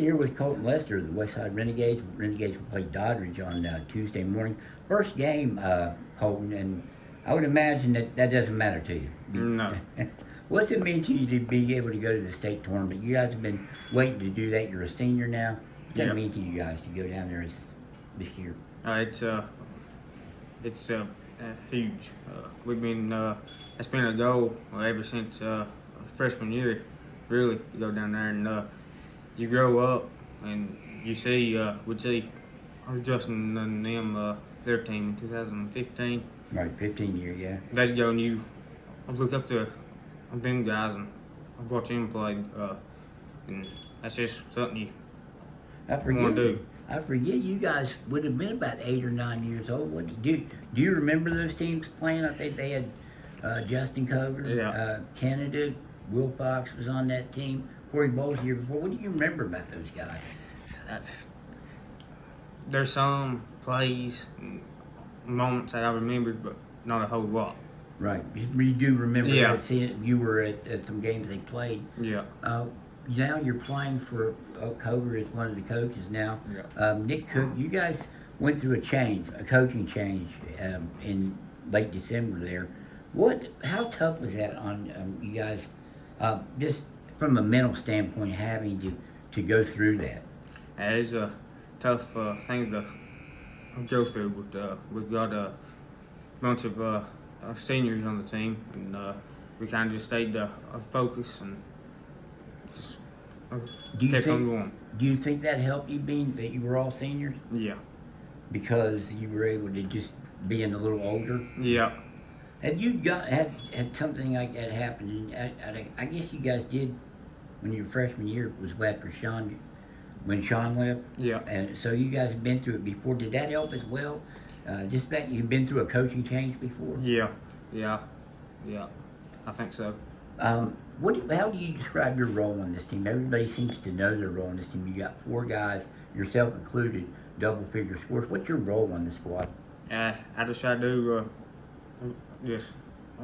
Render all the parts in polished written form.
sitting here with Coltin Lester of the Westside Renegades. Renegades will play Doddridge on Tuesday morning. First game, Coltin, and I would imagine that doesn't matter to you. No. What's it mean to you to be able to go to the state tournament? You guys have been waiting to do that. You're a senior now. What's that mean to you guys to go down there this year? It's huge. We've been it's been a goal ever since freshman year, really, to go down there, and you grow up and you see we'd see Justin and them their team in 2015. Right, 15 year, yeah. They'd go and you look up to them guys and watch them play, and that's just something you want to do. I forget you guys would have been about 8 or 9 years old. What do you remember those teams playing? I think they had Justin Coger, Canada, Will Fox was on that team. Corey Bowles the year before. What do you remember about those guys? There's some plays, moments that I remember, but not a whole lot. Right. You do remember Yeah. seeing it. You were at some games they played. Yeah. Now you're playing for Coger is one of the coaches now. Yeah. Nick Cook, you guys went through a coaching change in late December there. How tough was that on you guys, just from a mental standpoint, having to go through that? It's a tough thing to go through, but we've got a bunch of seniors on the team, and we kind of just stayed focused and just kept on going. Do you think that helped you, being that you were all seniors? Yeah. Because you were able to just being a little older? Yeah. Had you had something like that happen? I guess you guys did when your freshman year was after when Sean left. Yeah. And so you guys have been through it before. Did that help as well? Just that you've been through a coaching change before. Yeah. I think so. How do you describe your role on this team? Everybody seems to know their role on this team. You got 4 guys, yourself included, double-figure scores. What's your role on the squad? I just try to do just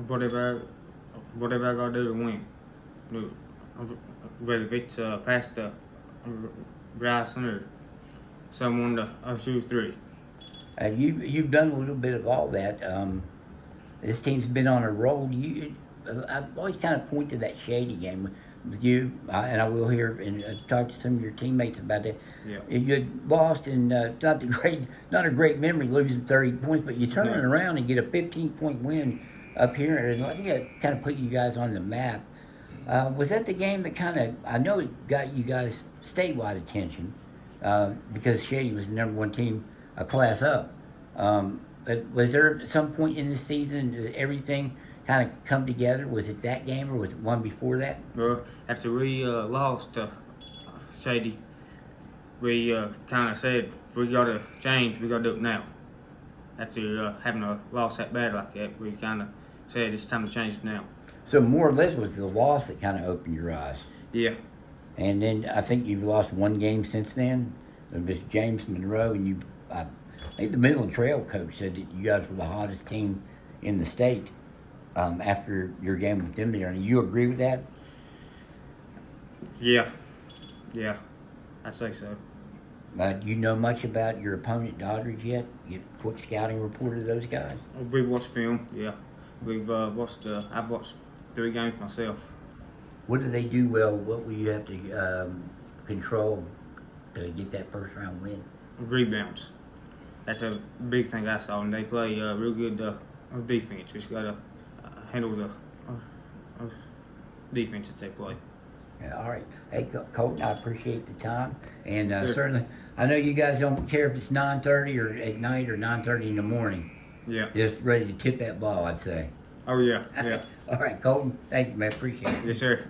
whatever I gotta do to win. Whether it's past Bryson or someone to shoot 3. You've done a little bit of all that. This team's been on a roll. I've always kind of point to that Shady game with you, and I will hear and talk to some of your teammates about that. Yeah. You had lost, and not a great memory losing 30 points, but you turn it around and get a 15-point win up here, and I think that kind of put you guys on the map. Was that the game that I know it got you guys statewide attention because Shady was the #1 team, a class up. But was there at some point in the season that everything kind of come together? Was it that game, or was it one before that? Well, after we lost to Shady, we kind of said, if we got to change, we got to do it now. After having a loss that bad like that, we kind of said it's time to change it now. So more or less it was the loss that kind of opened your eyes. Yeah. And then I think you've lost 1 game since then. It was James Monroe, and I think the Midland Trail coach said that you guys were the hottest team in the state after your game with them there. And you agree with that? Yeah, I'd say so. Do you know much about your opponent, Doddridge, yet? You quick scouting report of those guys? We've watched film, yeah. We've watched, I've watched 3 games myself. What do they do well? What will you have to control to get that first round win? Rebounds. That's a big thing I saw, and they play real good defense. We just got to handle the defense that they play. Yeah, all right. Hey, Coltin, I appreciate the time. And Sure. certainly, I know you guys don't care if it's 9:30 or at night or 9:30 in the morning. Yeah. Just ready to tip that ball, I'd say. Oh, yeah, yeah. All right, Coltin, thank you, man. Appreciate it. Yes, sir.